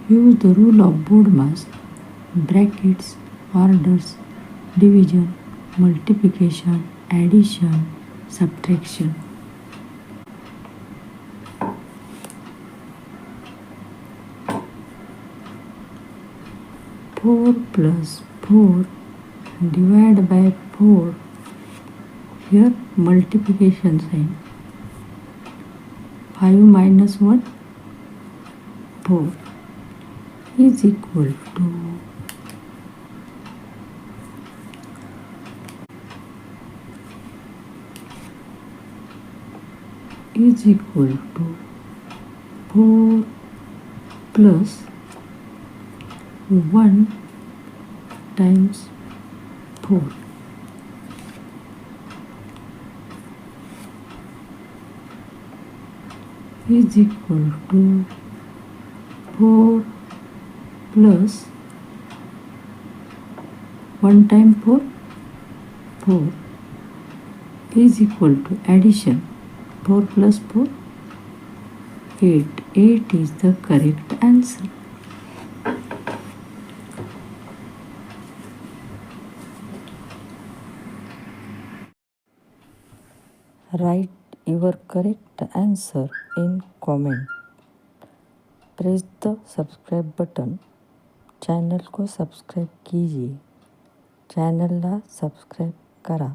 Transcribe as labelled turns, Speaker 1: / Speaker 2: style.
Speaker 1: Use the rule of BODMAS: brackets, orders, division, multiplication, addition, subtraction. 4 plus 4 divided by 4. Here multiplication sign. 5 minus 1, 4 is equal to is equal to 4 plus 1 times 4. Is equal to 4 plus 1 time 4, 4 is equal to addition. 4 plus 4, 8. 8 is the correct answer. Write your correct answer in comment. Press the subscribe button. Channel को subscribe कीजिए. चॅनलला subscribe करा.